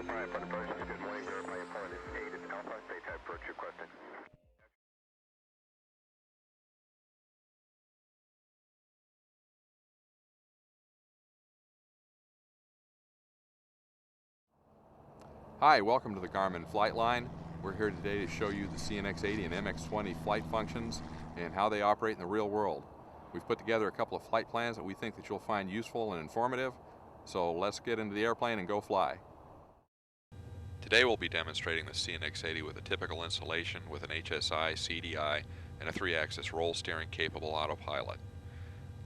verify for Diversion. Good morning, verify your point is 8, it's Alpha, state type approach requesting. Hi, welcome to the Garmin Flight Line. We're here today to show you the CNX80 and MX20 flight functions and how they operate in the real world. We've put together a couple of flight plans that we think that you'll find useful and informative, so let's get into the airplane and go fly. Today we'll be demonstrating the CNX80 with a typical installation with an HSI, CDI, and a 3-axis roll steering capable autopilot.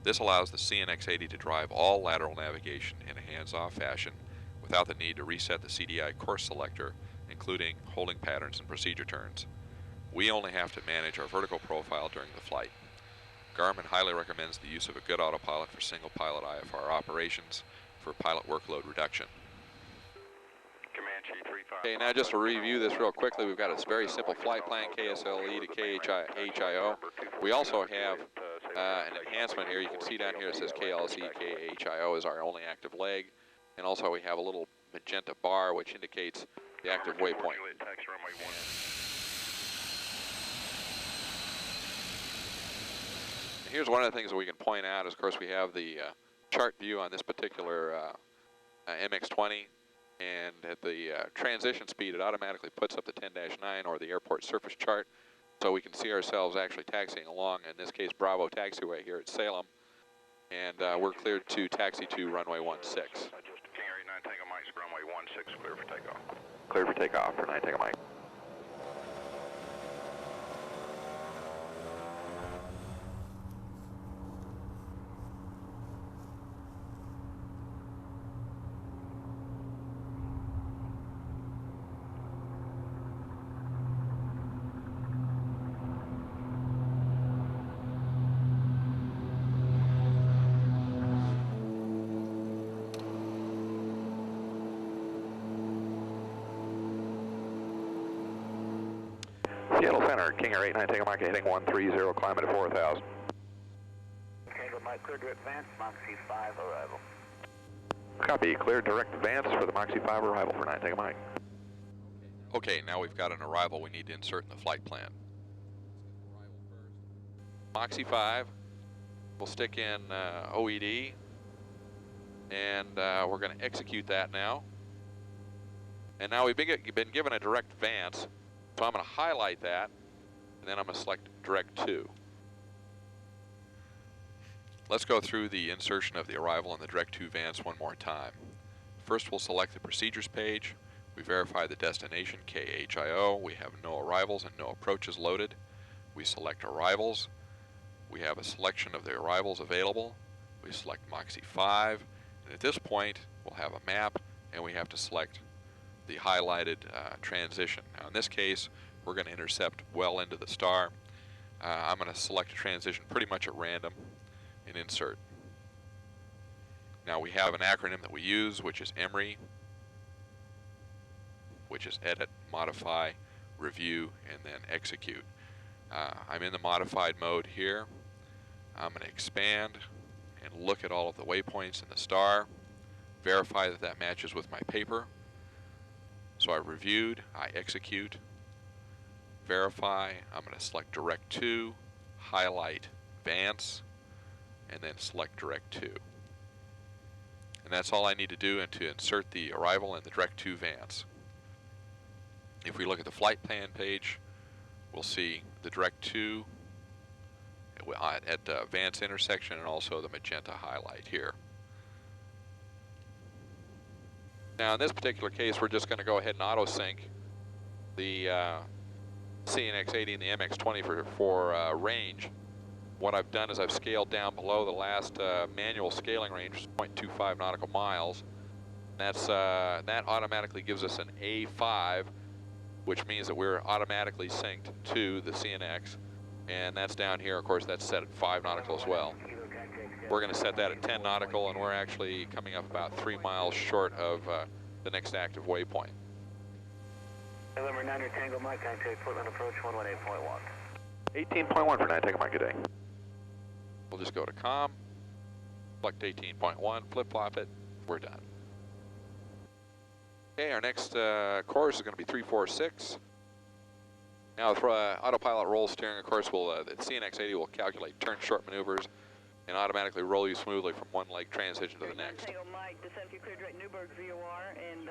This allows the CNX80 to drive all lateral navigation in a hands-off fashion without the need to reset the CDI course selector, including holding patterns and procedure turns. We only have to manage our vertical profile during the flight. Garmin highly recommends the use of a good autopilot for single pilot IFR operations for pilot workload reduction. Okay, now just to review this real quickly, we've got a very simple flight plan, KSLE to KHIO. We also have an enhancement here. You can see down here it says KLC, KHIO is our only active leg. And also we have a little magenta bar which indicates the active waypoint. And here's one of the things that we can point out is, of course, we have the chart view on this particular MX20, and at the transition speed it automatically puts up the 10-9 or the airport surface chart, so we can see ourselves actually taxiing along, in this case Bravo taxiway here at Salem, and we're cleared to taxi to runway 16. Tango Mike's runway 16, clear for takeoff. Clear for takeoff for 9 Tango Mike. Seattle Center, King Air 89 Tango Mike heading 130, climb at 4,000. Tango Mike, clear direct advance, Moxie 5 arrival. Copy, clear direct advance for the Moxie 5 arrival for 9 Tango Mike. Okay, now we've got an arrival we need to insert in the flight plan. Moxie 5, we'll stick in OED, and we're going to execute that now. And now we've been given a direct advance. So I'm going to highlight that, and then I'm going to select Direct To. Let's go through the insertion of the arrival and the Direct To advance one more time. First we'll select the procedures page. We verify the destination, KHIO. We have no arrivals and no approaches loaded. We select arrivals. We have a selection of the arrivals available. We select Moxie 5, and at this point we'll have a map, and we have to select the highlighted transition. Now in this case we're going to intercept well into the star. I'm going to select a transition pretty much at random and insert. Now we have an acronym that we use, which is EMRI, which is edit, modify, review, and then execute. I'm in the modified mode here. I'm going to expand and look at all of the waypoints in the star, verify that that matches with my paper. So I reviewed, I execute, verify, I'm going to select Direct To, highlight Advance, and then select Direct To. And that's all I need to do to insert the arrival and the Direct To advance. If we look at the flight plan page, we'll see the Direct To at the advance intersection and also the magenta highlight here. Now in this particular case we're just going to go ahead and auto sync the CNX80 and the MX20 for range. What I've done is I've scaled down below the last manual scaling range, 0.25 nautical miles. That automatically gives us an A5, which means that we're automatically synced to the CNX, and that's down here. Of course that's set at 5 nautical as well. We're going to set that at 10 nautical, and we're actually coming up about 3 miles short of the next active waypoint. November 9 Tango Mike, contact Portland approach 118.1. 18.1 for 9 Tango Mike today. We'll just go to COM, select 18.1, flip-flop it, we're done. Okay, our next course is going to be 346. Now, with autopilot roll steering, of course, the CNX80 will calculate turn short maneuvers and automatically roll you smoothly from one leg transition to the next. Tango Mike, descend if you clear direct Newburgh VOR, and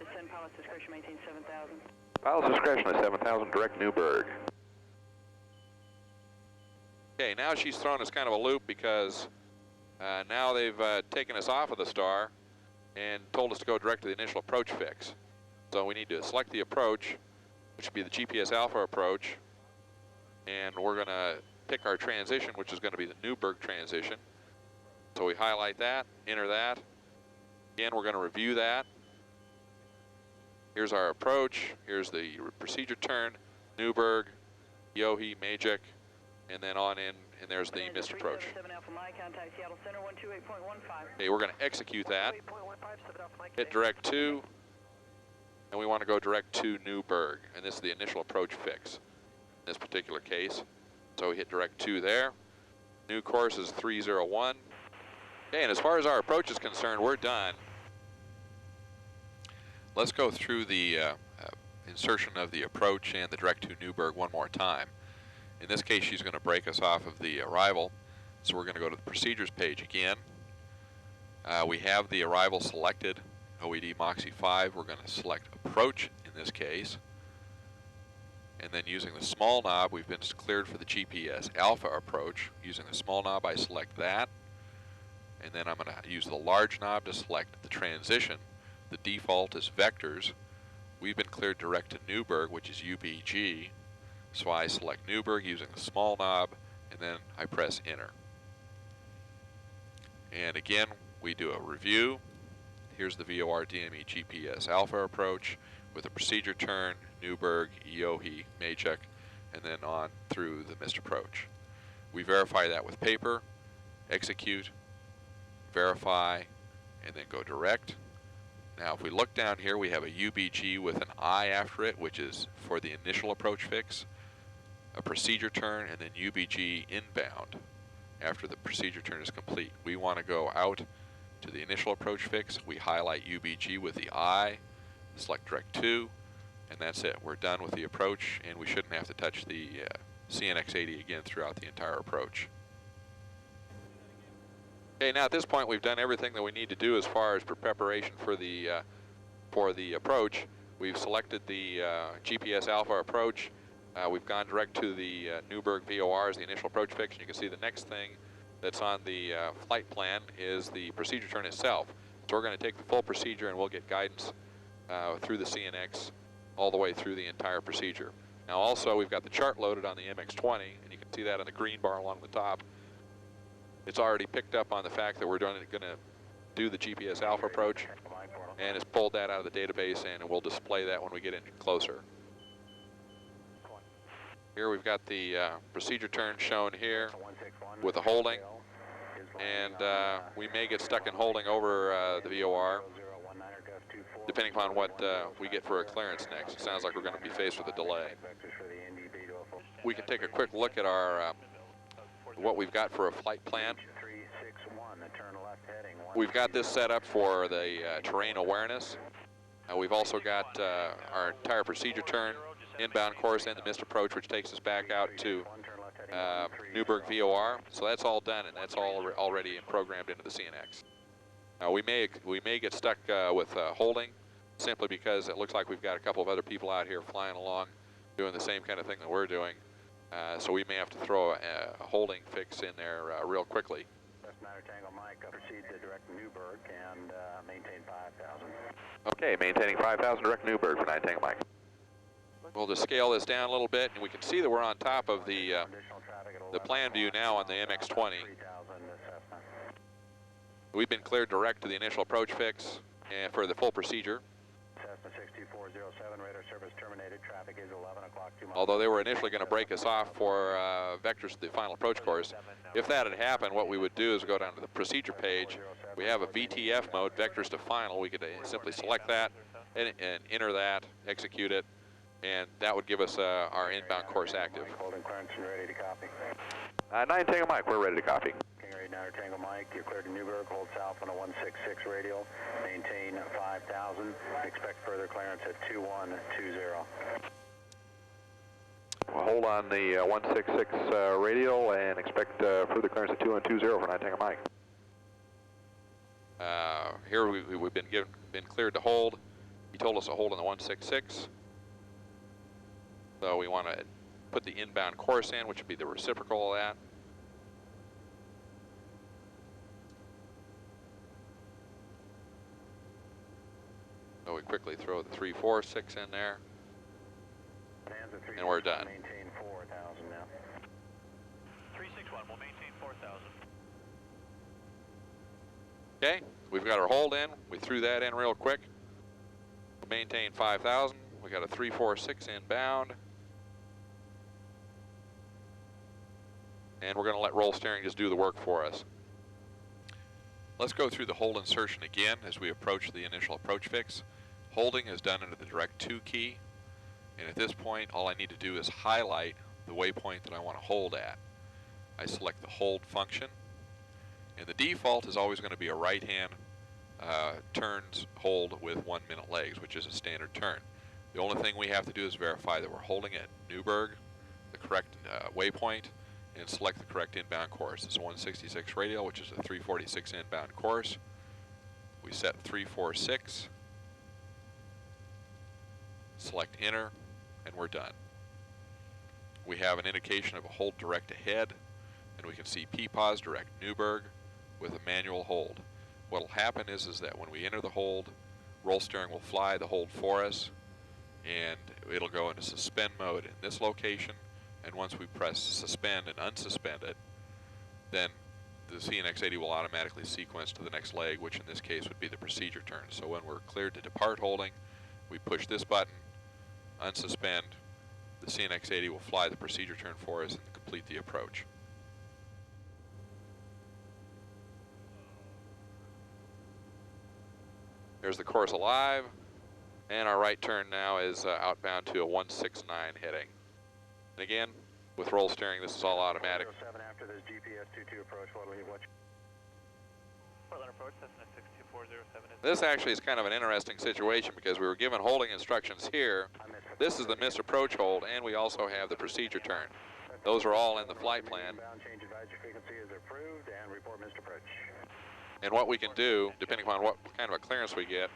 descend pilot's discretion, maintain 7,000. Pilot's discretion is 7,000, direct Newburgh. Okay, now she's thrown us kind of a loop because now they've taken us off of the star and told us to go direct to the initial approach fix. So we need to select the approach, which would be the GPS Alpha approach, and we're going to pick our transition, which is going to be the Newburgh transition. So we highlight that, enter that. Again, we're going to review that. Here's our approach. Here's the procedure turn, Newburgh, Yohe, Majek, and then on in, and there's the missed approach. Okay, we're going to execute that. Hit direct to, and we want to go direct to Newburgh, and this is the initial approach fix in this particular case. So we hit direct to there. New course is 301. Okay, and as far as our approach is concerned, we're done. Let's go through the insertion of the approach and the direct to Newburgh one more time. In this case, she's going to break us off of the arrival, so we're going to go to the procedures page again. We have the arrival selected, OED Moxie 5. We're going to select approach in this case. And then using the small knob, we've been cleared for the GPS Alpha approach. Using the small knob, I select that. And then I'm going to use the large knob to select the transition. The default is vectors. We've been cleared direct to Newburgh, which is UBG. So I select Newburgh using the small knob, and then I press enter. And again, we do a review. Here's the VOR DME GPS Alpha approach with a procedure turn, Newburgh, Yohe, Majek, and then on through the missed approach. We verify that with paper, execute, verify, and then go direct. Now if we look down here, we have a UBG with an I after it, which is for the initial approach fix, a procedure turn, and then UBG inbound after the procedure turn is complete. We want to go out to the initial approach fix. We highlight UBG with the I, select direct to, and that's it. We're done with the approach, and we shouldn't have to touch the CNX80 again throughout the entire approach. Okay, now at this point we've done everything that we need to do as far as preparation for the approach. We've selected the GPS Alpha approach. We've gone direct to the Newburgh VOR as the initial approach fix. And you can see the next thing that's on the flight plan is the procedure turn itself. So we're going to take the full procedure and we'll get guidance through the CNX all the way through the entire procedure. Now also we've got the chart loaded on the MX20, and you can see that on the green bar along the top. It's already picked up on the fact that we're going to do the GPS Alpha approach, and it's pulled that out of the database, and we'll display that when we get in closer. Here we've got the procedure turn shown here with the holding, and we may get stuck in holding over the VOR depending upon what we get for a clearance next. It sounds like we're going to be faced with a delay. We can take a quick look at our what we've got for a flight plan. We've got this set up for the terrain awareness. We've also got our entire procedure turn, inbound course, and the missed approach, which takes us back out to Newburgh VOR. So that's all done, and that's all already programmed into the CNX. We may get stuck with holding, simply because it looks like we've got a couple of other people out here flying along doing the same kind of thing that we're doing. So we may have to throw a holding fix in there real quickly. Tango Mike, proceed to direct Newburgh and maintain 5,000. Okay, maintaining 5,000, direct Newburgh for 9 Tango Mike. We'll just scale this down a little bit, and we can see that we're on top of the plan view now on the MX20. We've been cleared direct to the initial approach fix and for the full procedure. Although they were initially going to break us off for vectors to the final approach course. If that had happened, what we would do is go down to the procedure page. We have a VTF mode, vectors to final. We could simply select that and enter that, execute it, and that would give us our inbound course active. 9 Tango Mike, we're ready to copy. Kingery, Niner Tango Mike, you're cleared to Newburgh, hold south on a 166 radial, maintain 5,000, expect further clearance at 2120. We'll hold on the 166 radial and expect further clearance at 2120 for 9 Tango Mike. Here we've been cleared to hold. He told us to hold on the 166. So we want to put the inbound course in, which would be the reciprocal of that. So we quickly throw the 346 in there, and we're done. Maintain 4,000 now. 361, we'll maintain 4,000. Okay, we've got our hold in. We threw that in real quick. Maintain 5,000. We got a 346 inbound. And we're going to let roll steering just do the work for us. Let's go through the hold insertion again as we approach the initial approach fix. Holding is done under the direct 2 key. And at this point, all I need to do is highlight the waypoint that I want to hold at. I select the hold function. And the default is always going to be a right-hand turns hold with 1 minute legs, which is a standard turn. The only thing we have to do is verify that we're holding at Newburgh, the correct waypoint, and select the correct inbound course. This is a 166 radial, which is a 346 inbound course. We set 346, select enter, and we're done. We have an indication of a hold direct ahead, and we can see PPAS direct Newburgh with a manual hold. What will happen is that when we enter the hold, roll steering will fly the hold for us, and it'll go into suspend mode in this location. And once we press suspend and unsuspend it, then the CNX80 will automatically sequence to the next leg, which in this case would be the procedure turn. So when we're cleared to depart holding, we push this button, unsuspend, the CNX80 will fly the procedure turn for us and complete the approach. There's the course alive, and our right turn now is outbound to a 169 heading. And again, with roll steering, this is all automatic. 07 after this GPS 22 approach, what will you watch? Portland approach, Cessna 62407. This actually is kind of an interesting situation because we were given holding instructions here. This is the missed approach hold, and we also have the procedure turn. Those are all in the flight plan. Inbound change advisory frequency is approved and report missed approach. And what we can do, depending upon what kind of a clearance we get,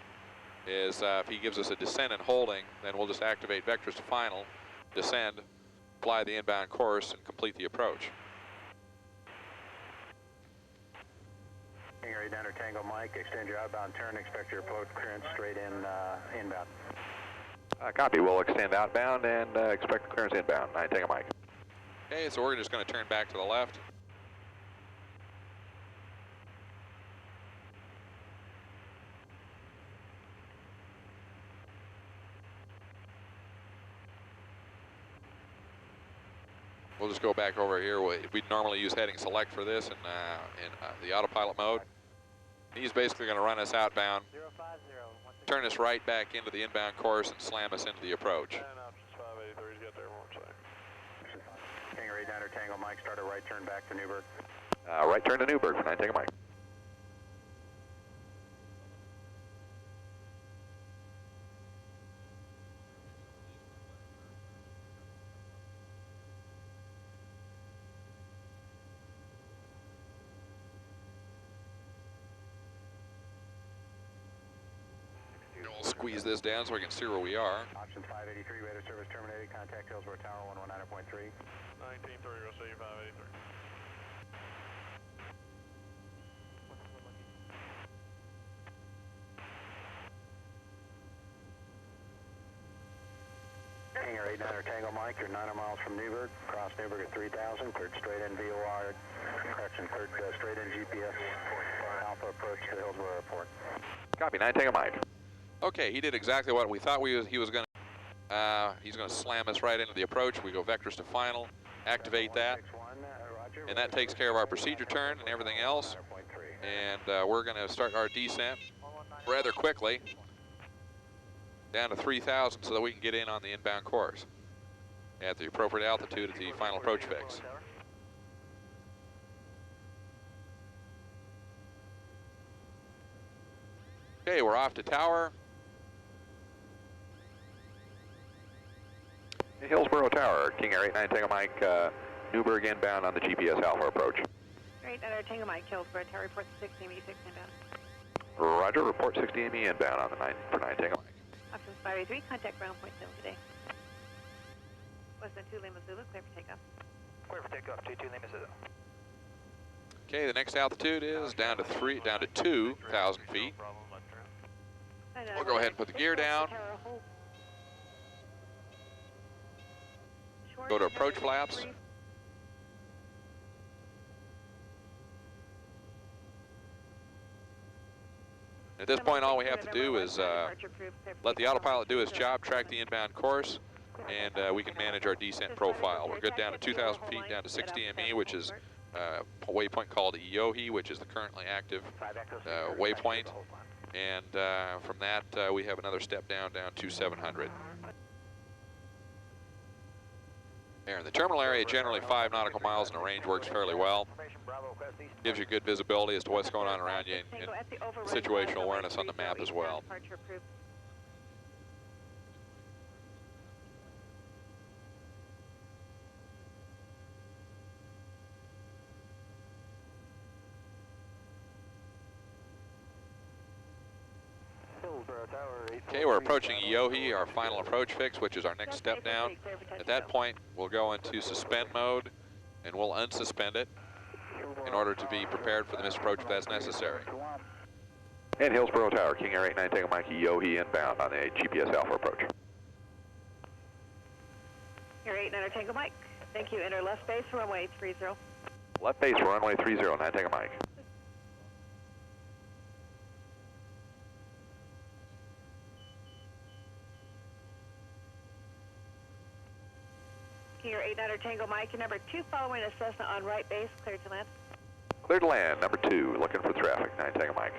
is if he gives us a descent and holding, then we'll just activate vectors to final, descend, fly the inbound course, and complete the approach. Kingery, Niner Tango Mike, extend your outbound turn, expect your approach clearance straight in inbound. Copy, we'll extend outbound and expect clearance inbound. 9 Tango Mike. Okay, so we're just going to turn back to the left. We'll just go back over here. We'd normally use heading select for this in the autopilot mode. He's basically going to run us outbound, turn us right back into the inbound course, and slam us into the approach. Kingery, Niner Tango Mike, start a right turn back to Newburgh. Right turn to Newburgh for 9 Tango Mike. We'll squeeze this down so we can see where we are. Option 583, radar service terminated, contact Hillsborough Tower 119.3. 1930, we'll see 583. Kingery, Niner Tango Mike, you're 9 miles from Newburgh, cross Newburgh at 3,000, cleared straight in VOR, correction, cleared straight in GPS, Alpha approach to the Hillsborough Airport. Copy, 9 Tango Mike. Okay, he did exactly what we thought he was going to. He's going to slam us right into the approach. We go vectors to final, activate that, and that takes care of our procedure turn and everything else. And we're going to start our descent rather quickly down to 3,000 so that we can get in on the inbound course at the appropriate altitude at the final approach fix. Okay, we're off to tower. Hillsboro Tower, King Air 89 Tango Mike, Newburgh inbound on the GPS Alpha approach. Great, Tango Mike, Hillsboro Tower, report 16 6 inbound. Roger, report 16 me inbound on the 9 Tango Mike. Options 583, contact ground point 7 today. Western 2 Lima Zulu, clear for takeoff. Clear for takeoff, 22 Lima Zulu. Okay, the next altitude is down to 2,000 feet. We'll go ahead and put the gear down. Go to approach flaps. At this point, all we have to do is let the autopilot do his job, track the inbound course, and we can manage our descent profile. We're good down to 2,000 feet, down to 60 ME, which is a waypoint called Iohi, which is the currently active waypoint. And from that, we have another step down to 700. There in the terminal area, generally 5 nautical miles, and the range works fairly well. Gives you good visibility as to what's going on around you, and situational awareness on the map as well. Okay, we're approaching Iohi, our final approach fix, which is our next step down. At that point, we'll go into suspend mode, and we'll unsuspend it in order to be prepared for the misapproach if that's necessary. And Hillsboro Tower, King Air 89 Tango Mike, Iohi inbound on the GPS Alpha approach. Air 89 Tango Mike, thank you. Enter left base, runway 30. Left base, runway 30, 9 Tango Mike. King Air 89 Tango Mike, number 2 following a Cessna on right base, cleared to land. Cleared to land, number 2, looking for traffic, 9 Tango Mike.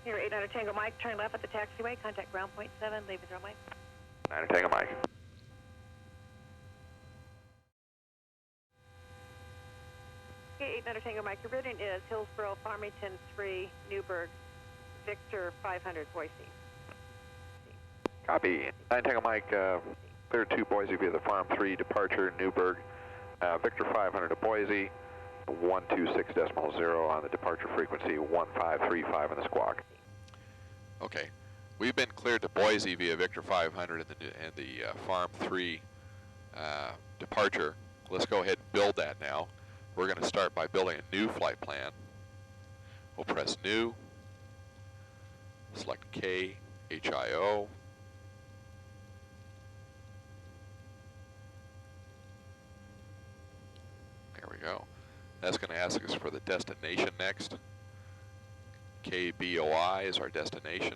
Here, 89 Tango Mike, turn left at the taxiway, contact ground point 7, leave the runway. 9 Tango Mike. Okay, 89 Tango Mike, your routing is Hillsboro, Farmington 3, Newburgh, Victor 500, Boise. Copy. 9 Tango Mike, clear to Boise via the Farm 3 departure, Newburgh, Victor 500 to Boise, 126.0 on the departure frequency, 1535 on the squawk. Okay, we've been cleared to Boise via Victor 500 and the Farm 3 departure. Let's go ahead and build that now. We're going to start by building a new flight plan. We'll press New, select KHIO. There we go. That's going to ask us for the destination next. KBOI is our destination.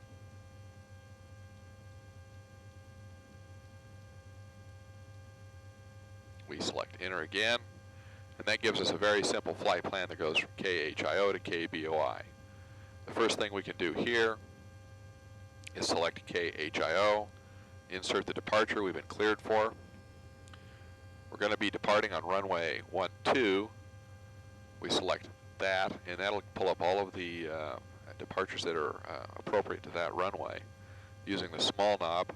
We select Enter again, and that gives us a very simple flight plan that goes from KHIO to KBOI. The first thing we can do here is select KHIO, insert the departure we've been cleared for. We're going to be departing on runway 12. We select that, and that'll pull up all of the departures that are appropriate to that runway. Using the small knob,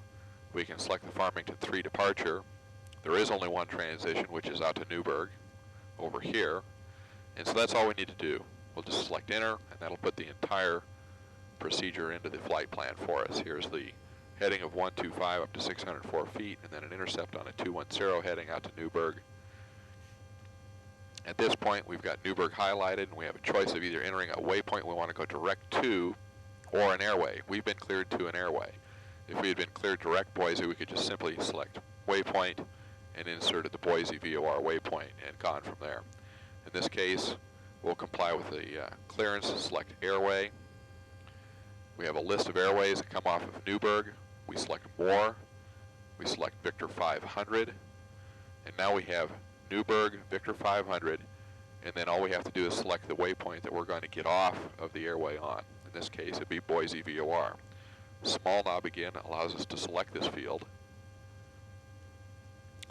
we can select the Farmington 3 departure. There is only one transition, which is out to Newburgh, over here. And so that's all we need to do. We'll just select Enter, and that'll put the entire procedure into the flight plan for us. Here's the heading of 125 up to 604 feet, and then an intercept on a 210 heading out to Newburgh. At this point, we've got Newburgh highlighted, and we have a choice of either entering a waypoint we want to go direct to or an airway. We've been cleared to an airway. If we had been cleared direct Boise, we could just simply select waypoint and inserted the Boise VOR waypoint and gone from there. In this case, We'll comply with the clearance, select airway. We have a list of airways that come off of Newburgh. We select more. We select Victor 500. And now we have Newburgh, Victor 500, and then all we have to do is select the waypoint that we're going to get off of the airway on. In this case, it'd be Boise VOR. Small knob again allows us to select this field.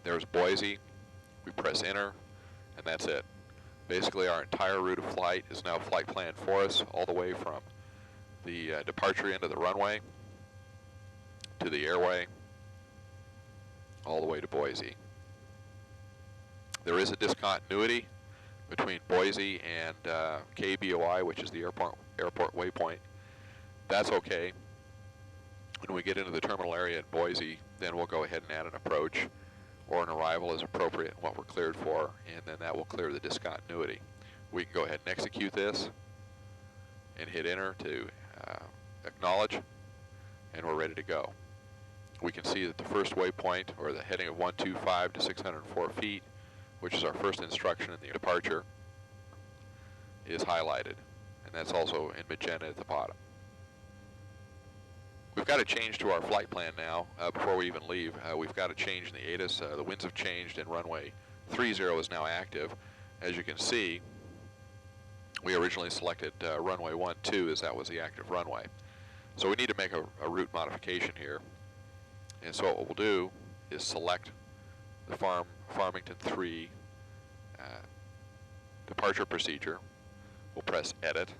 There's Boise. We press enter, and that's it. Basically, our entire route of flight is now flight planned for us, all the way from the departure end of the runway to the airway, all the way to Boise. There is a discontinuity between Boise and KBOI, which is the airport waypoint. That's okay. When we get into the terminal area at Boise, then we'll go ahead and add an approach or an arrival as appropriate in what we're cleared for, and then that will clear the discontinuity. We can go ahead and execute this and hit enter to acknowledge, and we're ready to go. We can see that the first waypoint, or the heading of 125 to 604 feet, which is our first instruction in the departure, is highlighted, and that's also in magenta at the bottom. We've got to change to our flight plan now before we even leave. We've got to change in the ATIS. The winds have changed and runway 30 is now active. As you can see, we originally selected runway 12 as that was the active runway. So we need to make a route modification here. And so what we'll do is select the Farmington 3 departure procedure. We'll press edit,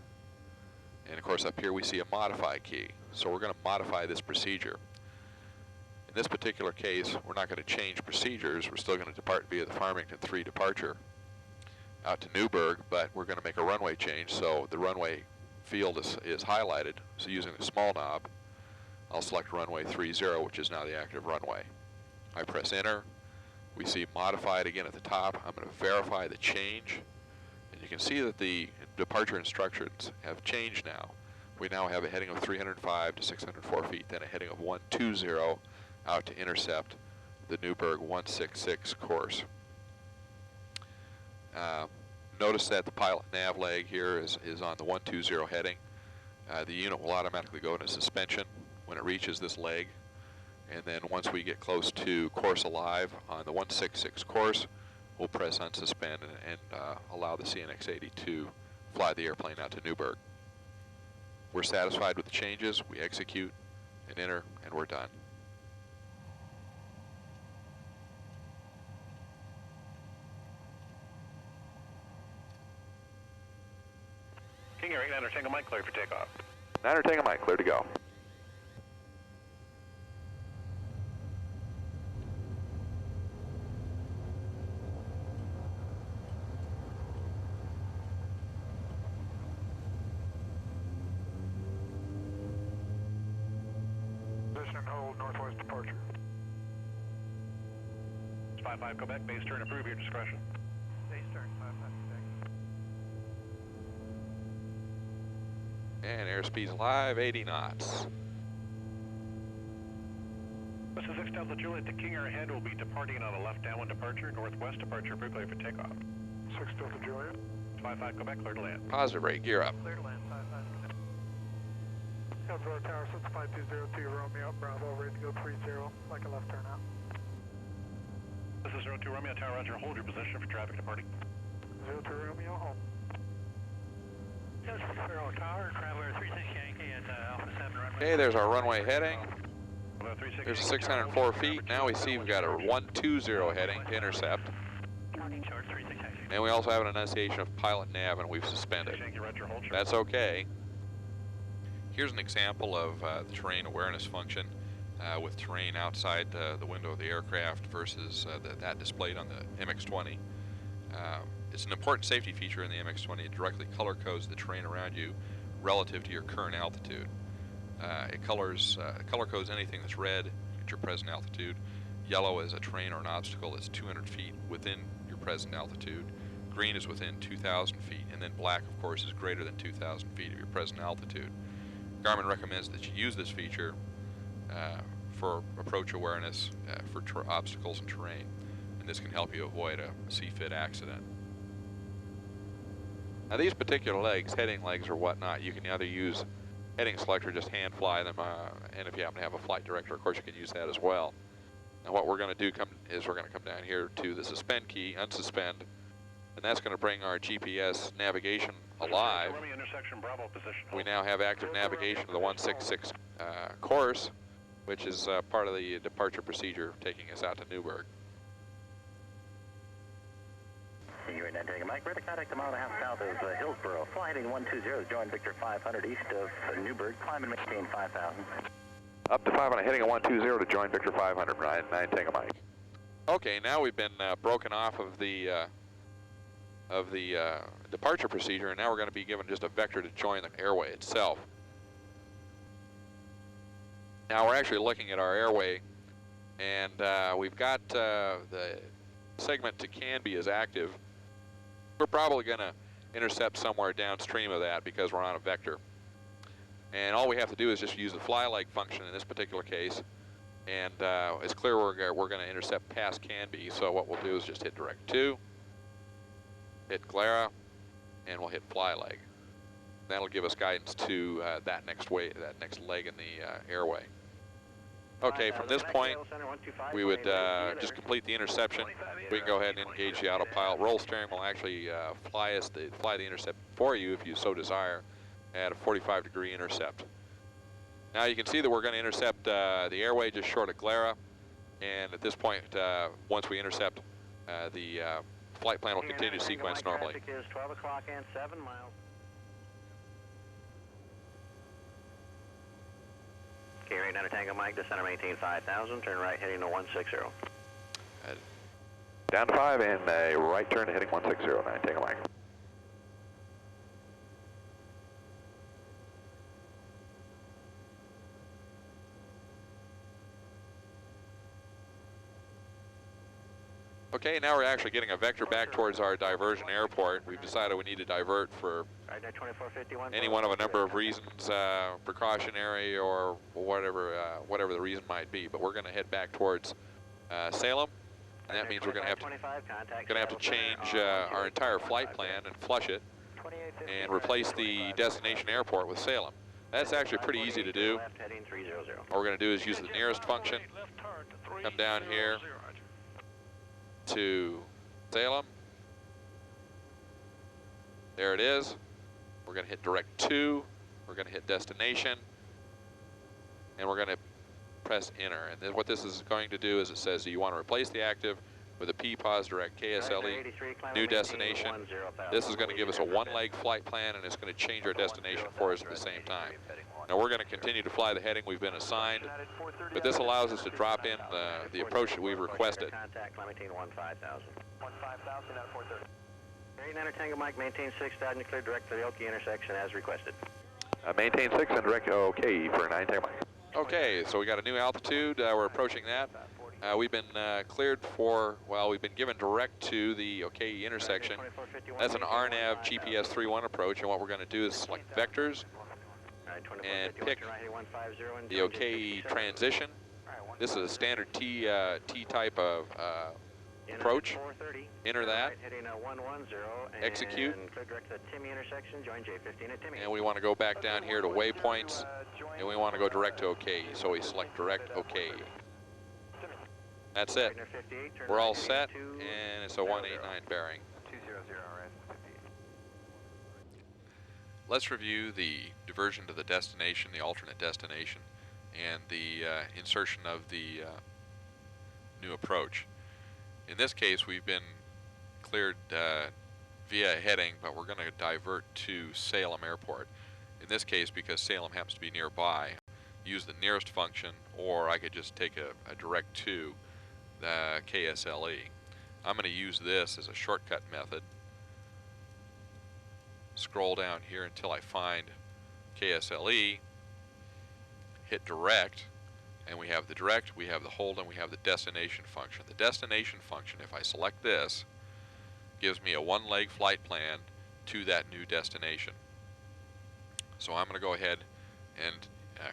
and of course up here we see a modify key. So we're going to modify this procedure. In this particular case, we're not going to change procedures. We're still going to depart via the Farmington 3 departure out to Newburgh, but we're going to make a runway change. So the runway field is highlighted. So using the small knob, I'll select runway 30, which is now the active runway. I press enter. We see modified again at the top. I'm going to verify the change. And you can see that the departure instructions have changed now. We now have a heading of 305 to 604 feet, then a heading of 120 out to intercept the Newburgh 166 course. Notice that the pilot nav leg here is on the 120 heading. The unit will automatically go into suspension when it reaches this leg. And then once we get close to course alive on the 166 course, we'll press unsuspend and allow the CNX80 to fly the airplane out to Newburgh. We're satisfied with the changes. We execute and enter, and we're done. King Air 89er Tango Mike, clear for takeoff. 9er Tango Mike, clear to go. Position and hold, northwest departure. 55, go back, base turn, approve your discretion. Base turn, 55, And airspeed's live, 80 knots. This is 6 Delta Juliet, the King Air ahead will be departing on a left downwind departure, northwest departure, approved clear for takeoff. 6 Delta Juliet. 55, go back, clear to land. Positive rate, gear up. Clear to land, 55. Elmsville Tower, 5202 Romeo, Bravo, ready to go 30, like a left turn out. This is 02 Romeo, Tower, roger, hold your position for traffic departing. 02 Romeo, home. Yes, Sparrow Tower, Traveler 36 Yankee at Alpha 7 runway. Okay, there's our runway heading. There's 604 feet. Now we see we've got a 120 heading to intercept. And we also have an enunciation of pilot nav, and we've suspended. That's okay. Here's an example of the terrain awareness function with terrain outside the window of the aircraft versus that displayed on the MX-20. It's an important safety feature in the MX-20. It directly color codes the terrain around you relative to your current altitude. It color codes anything that's red at your present altitude. Yellow is a terrain or an obstacle that's 200 feet within your present altitude. Green is within 2,000 feet, and then black, of course, is greater than 2,000 feet of your present altitude. Garmin recommends that you use this feature for approach awareness for obstacles and terrain, and this can help you avoid a CFIT accident. Now these particular legs, heading legs or whatnot, you can either use heading selector, just hand fly them, and if you happen to have a flight director, of course you can use that as well. Now what we're going to do is we're going to come down here to the suspend key, unsuspend, and that's going to bring our GPS navigation alive. We now have active navigation of the 166 course, which is part of the departure procedure taking us out to Newburgh. You're in Tango Mike. We're at the contact a mile and a half south of Hillsboro. Fly heading 120, join Victor 500 east of Newburgh. Climb and maintain 5,000. Up to 5 on a heading at 120 to join Victor 500, 9 Tango Mike. Okay, now we've been broken off of the departure procedure, and now we're going to be given just a vector to join the airway itself. Now we're actually looking at our airway, and we've got the segment to Canby is active. We're probably going to intercept somewhere downstream of that because we're on a vector. And all we have to do is just use the fly leg function in this particular case, and it's clear we're going to intercept past Canby. So what we'll do is just hit direct 2, hit Glara, and we'll hit fly leg. That'll give us guidance to that next leg in the airway. Okay, from this point, we would just complete the interception. We can go ahead and engage the autopilot. Roll steering will actually fly the intercept for you if you so desire at a 45-degree intercept. Now you can see that we're going to intercept the airway just short of Glara, and at this point, once we intercept, the flight plan will continue to sequence normally. Traffic is 12 o'clock and 7 miles. Okay, right now to Tango Mike, descend maintain 5,000, turn right heading to 160. Down to 5 and a right turn heading 160, 9 Tango Mike. Okay, now we're actually getting a vector back towards our diversion airport. We've decided we need to divert for any one of a number of reasons, precautionary or whatever the reason might be. But we're going to head back towards Salem, and that means we're going to have to change our entire flight plan and flush it, and replace the destination airport with Salem. That's actually pretty easy to do. What we're going to do is use the nearest function, come down here to Salem. There it is. We're going to hit direct 2. We're going to hit destination, and we're going to press enter. And then what this is going to do is it says, do you want to replace the active with a PPOS direct KSLE, new destination. This is going to give us a one-leg flight plan, and it's going to change our destination for us at the same time. Now we're going to continue to fly the heading we've been assigned, but this allows us to drop in the approach that we've requested. Contact Clementine 15,000. 15,000 at 430. 89 Tango Mike, maintain 6,000, clear direct to the Oki intersection as requested. Maintain 6 and direct OK for 9 Tango Mike. Okay, so we got a new altitude. We're approaching that. We've been cleared for, well, we've been given direct to the OK intersection. That's an RNAV GPS 31 approach, and what we're going to do is select vectors and pick the OK transition. This is a standard T type of approach. Enter that, execute, and we want to go back down here to waypoints, and we want to go direct to OK, so we select direct OK. That's it. We're all set, and it's a 189 bearing. Let's review the diversion to the destination, the alternate destination, and the insertion of the new approach. In this case, we've been cleared via heading, but we're going to divert to Salem Airport. In this case, because Salem happens to be nearby, use the nearest function, or I could just take a direct to the KSLE. I'm going to use this as a shortcut method. Scroll down here until I find KSLE, hit direct, and we have the direct, we have the hold, and we have the destination function. The destination function, if I select this, gives me a one-leg flight plan to that new destination. So I'm going to go ahead and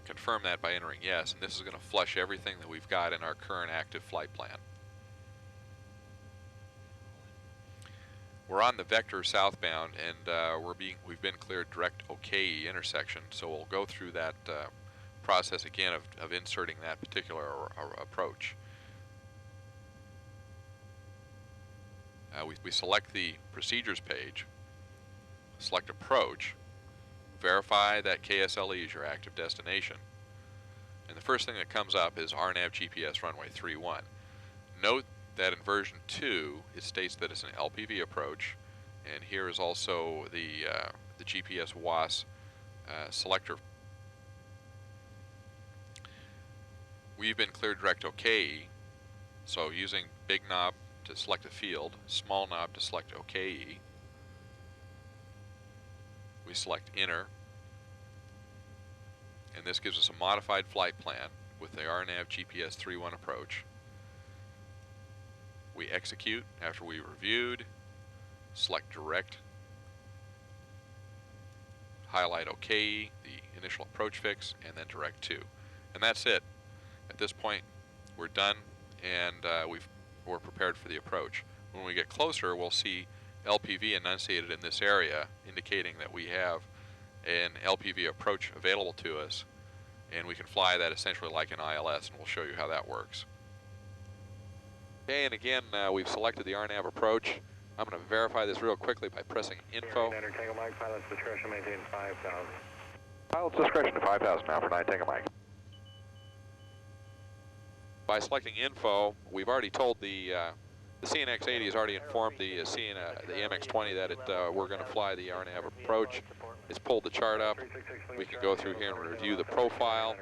confirm that by entering yes, and this is going to flush everything that we've got in our current active flight plan. We're on the vector southbound, and we've been cleared direct OK intersection, so we'll go through that process again of inserting that particular approach. We select the procedures page, select approach, verify that KSLE is your active destination, and the first thing that comes up is RNAV GPS runway 31. Note that in version 2 it states that it's an LPV approach, and here is also the GPS WAS selector. We've been cleared direct OK, so using big knob to select a field, small knob to select OKE. We select enter, and this gives us a modified flight plan with the RNAV GPS 31 approach. We execute after we reviewed, select direct, highlight OKE, the initial approach fix, and then direct to. And that's it. At this point, we're done, and we're prepared for the approach. When we get closer, we'll see LPV enunciated in this area, indicating that we have an LPV approach available to us, and we can fly that essentially like an ILS, and we'll show you how that works. Okay, and again, we've selected the RNAV approach. I'm going to verify this real quickly by pressing info. Tango Mike, pilot's discretion, maintain 5,000. Pilot's discretion to 5,000 now for 9 Tango Mike. By selecting info, we've already told the CNX80 has already informed the MX20 that we're going to fly the RNAV approach. It's pulled the chart up. We can go through here and review the profile.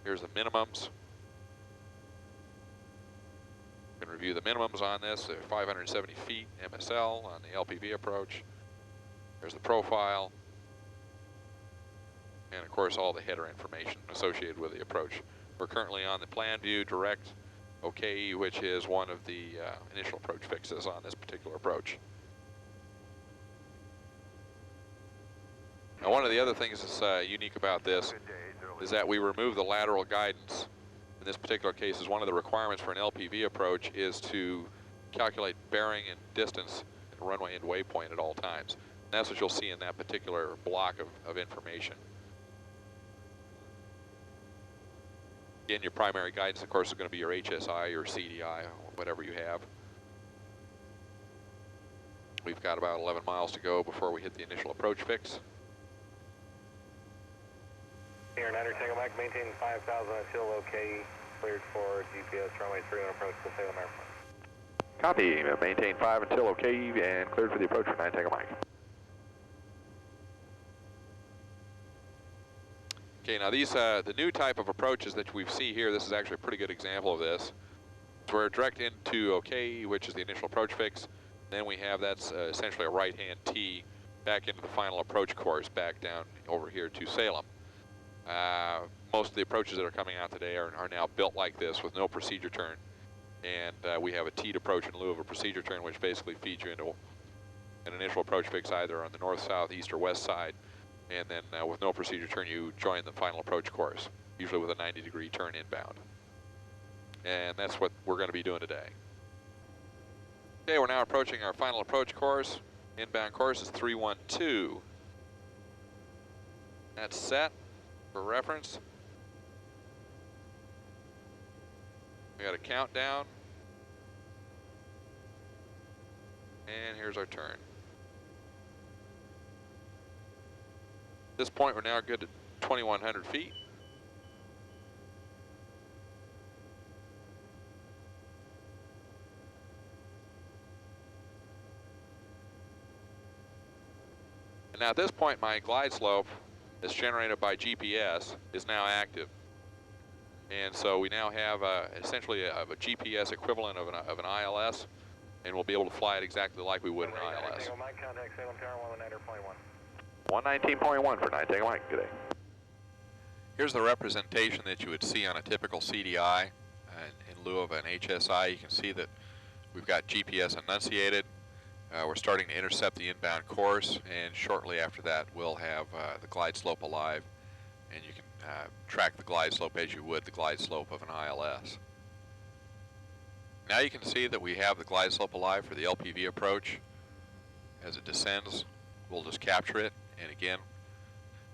Here's the minimums. We can review the minimums on this. 570 feet MSL on the LPV approach. There's the profile. And of course all the header information associated with the approach. We're currently on the plan view direct OKE, which is one of the initial approach fixes on this particular approach. Now, one of the other things that's unique about this is that we remove the lateral guidance. In this particular case, is one of the requirements for an LPV approach is to calculate bearing and distance and runway and waypoint at all times. And that's what you'll see in that particular block of information. Again, your primary guidance, of course, is going to be your HSI, your CDI, whatever you have. We've got about 11 miles to go before we hit the initial approach fix. Here, 9 Tango Mike, maintain 5,000 until OK, cleared for GPS runway 31 approach to Salem Airport. Copy, maintain 5 until OK and cleared for the approach for 9 Tango Mike. Okay, now these, the new type of approaches that we see here, this is actually a pretty good example of this. So we're direct into OK, which is the initial approach fix. Then we have that's essentially a right-hand T back into the final approach course back down over here to Salem. Most of the approaches that are coming out today are now built like this with no procedure turn. And we have a T'd approach in lieu of a procedure turn, which basically feeds you into an initial approach fix either on the north, south, east, or west side. And then with no procedure turn, you join the final approach course, usually with a 90-degree turn inbound. And that's what we're going to be doing today. Okay, we're now approaching our final approach course. Inbound course is 312. That's set for reference. We got a countdown. And here's our turn. At this point, we're now good at 2,100 feet. And now at this point, my glide slope that's generated by GPS is now active. And so we now have essentially a GPS equivalent of an ILS, and we'll be able to fly it exactly like we would an ILS. 119.1 for 9 Tango Mike today. Here's the representation that you would see on a typical CDI. In lieu of an HSI, you can see that we've got GPS enunciated. We're starting to intercept the inbound course, and shortly after that we'll have the glide slope alive, and you can track the glide slope as you would the glide slope of an ILS. Now you can see that we have the glide slope alive for the LPV approach. As it descends, we'll just capture it, and again,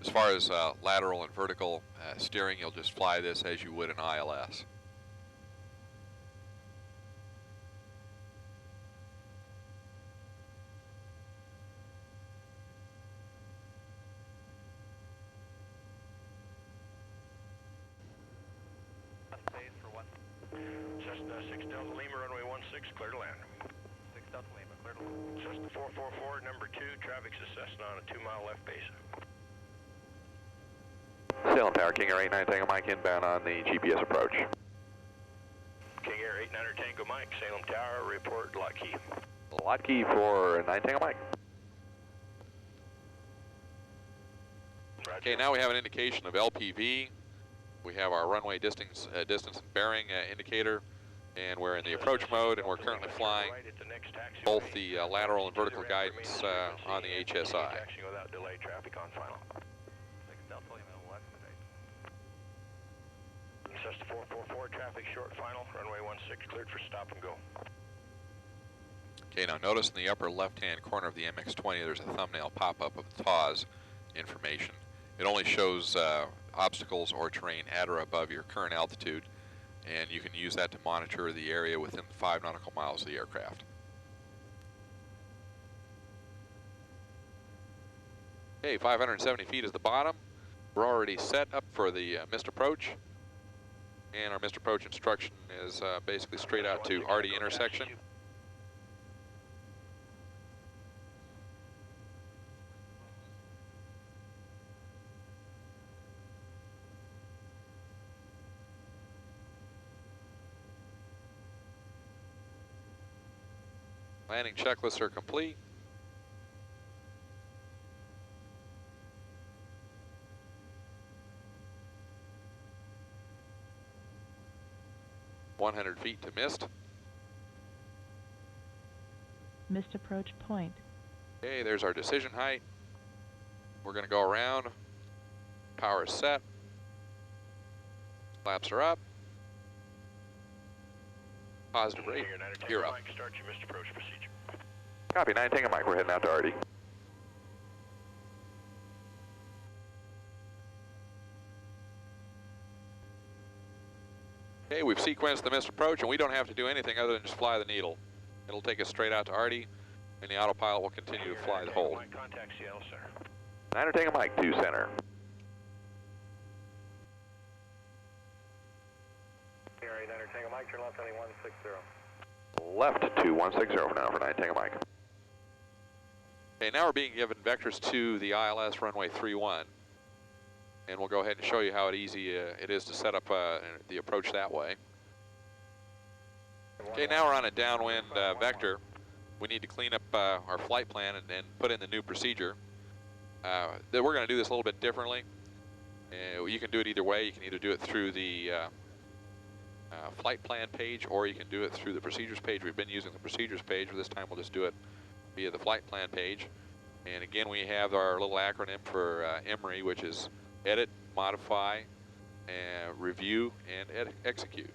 as far as lateral and vertical steering, you'll just fly this as you would an ILS. Cessna 6 Delta Lima, runway 16, clear to land. 6 Delta Lima, clear to land. Cessna 444, number 2, traffic's a Cessna on a 2-mile left base. Salem Tower, King Air 89 Tango Mike inbound on the GPS approach. King Air 89 Tango Mike, Salem Tower, report lot key. Lot key for 9 Tango Mike. Okay, now we have an indication of LPV. We have our runway distance and bearing indicator, and we're in the approach mode, and we're currently flying both the lateral and vertical guidance on the HSI. Taxiing without delay, traffic on final. 6 Delta Lima, west. Cessna 444, traffic short final, runway 16, cleared for stop and go. Okay, now notice in the upper left-hand corner of the MX-20, there's a thumbnail pop-up of the TAWS information. It only shows obstacles or terrain at or above your current altitude, and you can use that to monitor the area within 5 nautical miles of the aircraft. Okay, 570 feet is the bottom. We're already set up for the missed approach, and our missed approach instruction is basically straight out to Arty intersection. Landing checklists are complete. .100 feet to missed. Missed approach point. Okay, there's our decision height. We're going to go around. Power is set. Flaps are up. Positive rate, 0. Start your missed approach procedure. Copy, 9 Tango Mike, we're heading out to Arty. Okay, we've sequenced the missed approach, and we don't have to do anything other than just fly the needle. It'll take us straight out to Arty, and the autopilot will continue to fly the hold. Contact Seattle Center. 9 Tango Mike, 2 center. Area 9 Tango Mike, turn left heading 160. Left to 160 for now for 9 Tango Mike. Okay, now we're being given vectors to the ILS runway 31, and we'll go ahead and show you how easy it is to set up the approach that way. Okay, now we're on a downwind vector. We need to clean up our flight plan and put in the new procedure. We're going to do this a little bit differently. You can do it either way. You can either do it through the flight plan page, or you can do it through the procedures page. We've been using the procedures page, but this time we'll just do it via the flight plan page. And again, we have our little acronym for EMRI, which is edit, modify, review, and execute.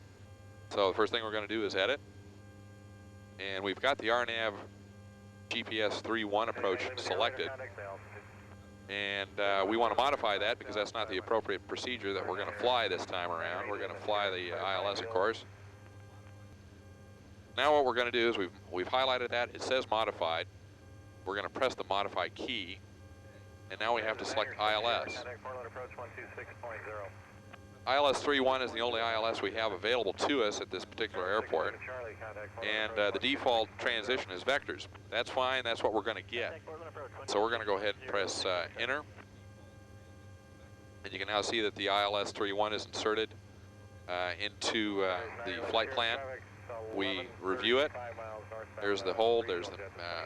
So the first thing we're going to do is edit. And we've got the RNAV GPS 3.1 approach selected. And we want to modify that because that's not the appropriate procedure that we're going to fly this time around. We're going to fly the ILS, of course. Now what we're going to do is we've highlighted that. It says modified. We're going to press the modify key, and now we have to select ILS. ILS 3.1 is the only ILS we have available to us at this particular airport, and the default transition is vectors. That's fine, that's what we're going to get. So we're going to go ahead and press enter, and you can now see that the ILS 3.1 is inserted into the flight plan. We review it. There's the hold, there's the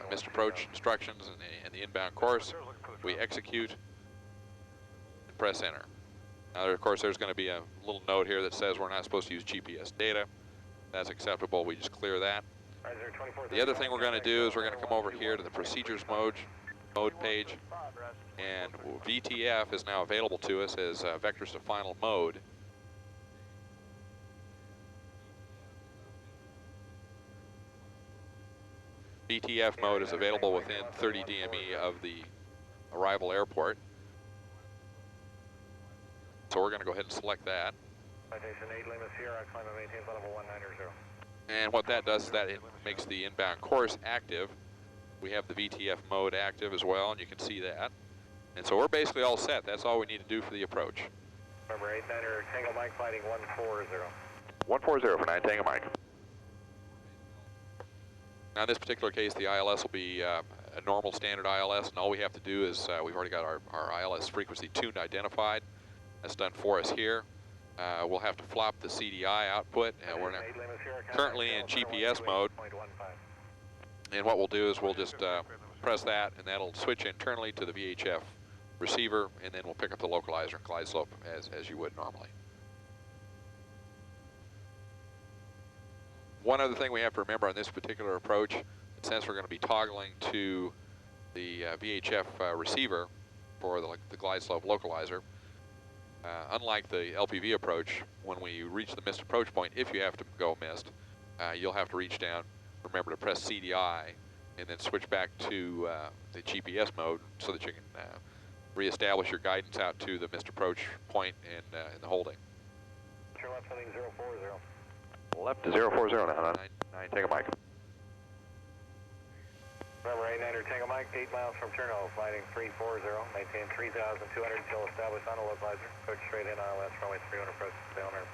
missed approach instructions and the inbound course. We execute and press enter. Now, of course, there's going to be a little note here that says we're not supposed to use GPS data. That's acceptable. We just clear that. The other thing we're going to do is we're going to come over here to the procedures mode mode page, and VTF is now available to us as vectors to final mode. VTF mode is available within 30 DME of the arrival airport. So we're going to go ahead and select that. And what that does is that it makes the inbound course active. We have the VTF mode active as well, and you can see that. And so we're basically all set. That's all we need to do for the approach. Number 89er Tango Mike fighting 140. 140 for 9 Tango Mike. Now in this particular case, the ILS will be a normal standard ILS, and all we have to do is, we've already got our ILS frequency tuned identified. That's done for us here. We'll have to flop the CDI output. We're currently in GPS mode. And what we'll do is we'll just press that, and that'll switch internally to the VHF receiver, and then we'll pick up the localizer and glide slope as you would normally. One other thing we have to remember on this particular approach, since we're going to be toggling to the VHF receiver for the glide slope localizer, unlike the LPV approach, when we reach the missed approach point, if you have to go missed, you'll have to reach down, remember to press CDI, and then switch back to the GPS mode so that you can reestablish your guidance out to the missed approach point in the holding. Sure, left heading 040. Left to 040 now, 9 Tango Mike. Number 89er Tango Mike, 8 miles from Turno, flighting 340, maintain 3,200 until established on the localizer. Approach straight in ILS, runway 31, approach to Sailor.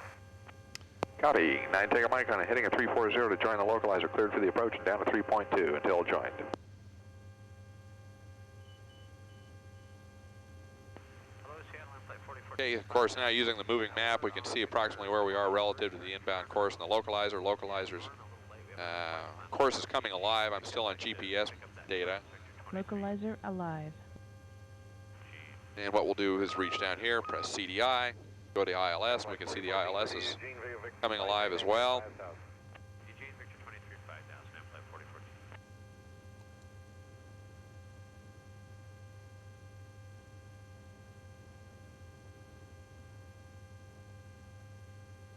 Copy, 9 Tango Mike on a heading at 340 to join the localizer, cleared for the approach and down to 3.2 until joined. Okay, of course, now using the moving map, we can see approximately where we are relative to the inbound course and the localizer. Localizer's course is coming alive. I'm still on GPS data. Localizer alive. And what we'll do is reach down here, press CDI, go to ILS, and we can see the ILS is coming alive as well.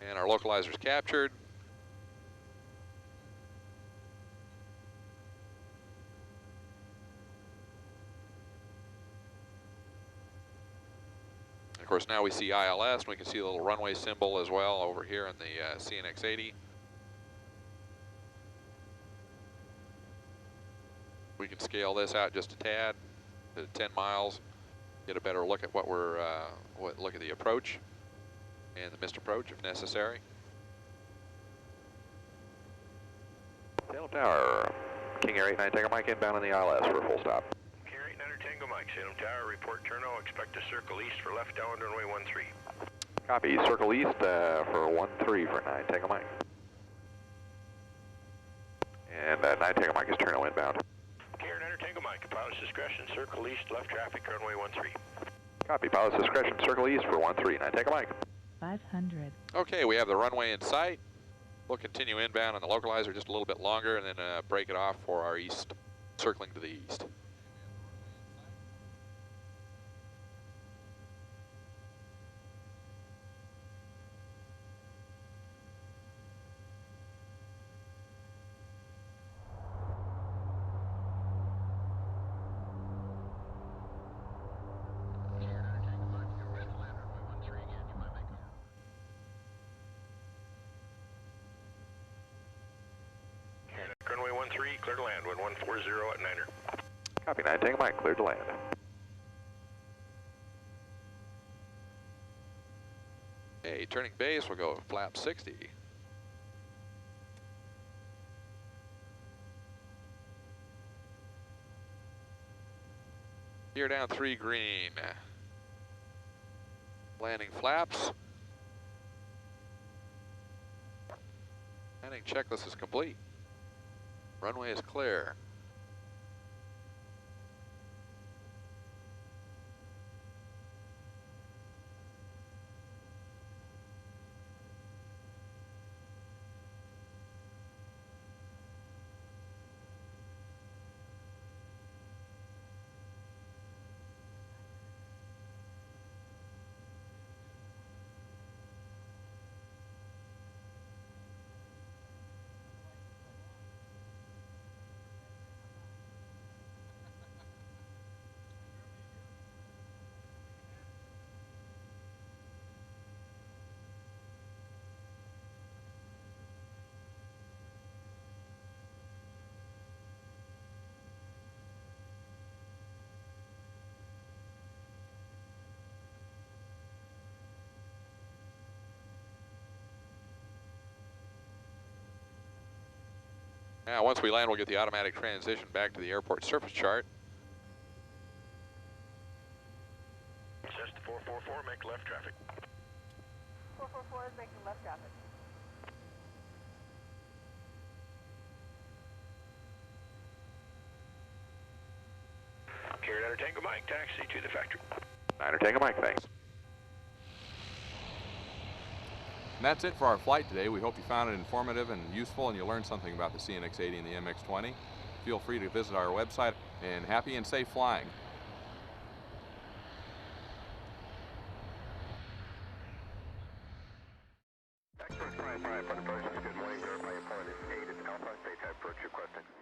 And our localizer's captured. Of course, now we see ILS, and we can see the little runway symbol as well over here in the CNX80. We can scale this out just a tad to 10 miles, get a better look at what we're look at the approach and the missed approach if necessary. Salem Tower, King Air 89 Tango Mike inbound on the ILS for a full stop. King Air 89er Tango Mike, Salem Tower, report Turno, expect to circle east for left down runway 13. Copy, circle east for 13 for 9 Tango Mike. And 9 Tango Mike is Turno inbound. King Air 89er Tango Mike, pilot's discretion, circle east, left traffic, runway 13. Copy, pilot's discretion, circle east for 13, 9 Tango Mike. 500. Okay, we have the runway in sight. We'll continue inbound on the localizer just a little bit longer and then break it off for our east, circling to the east. Runway 13, clear to land, 1140 at 9er. Copy, 9 Tango Mike, cleared to land. Okay, turning base, we'll go flap 60. Gear down 3 green. Landing flaps. Landing checklist is complete. Runway is clear. Now, once we land, we'll get the automatic transition back to the airport surface chart. Cessna 444, make left traffic. 444 is making left traffic. Carrier 9 Tango Mike, taxi to the factory. 9 Tango Mike, thanks. And that's it for our flight today. We hope you found it informative and useful and you learned something about the CNX80 and the MX20. Feel free to visit our website, and happy and safe flying. Expert 55 for the Diversion. Good morning, verify your pilot is 8 is Alpha, state type approach requesting.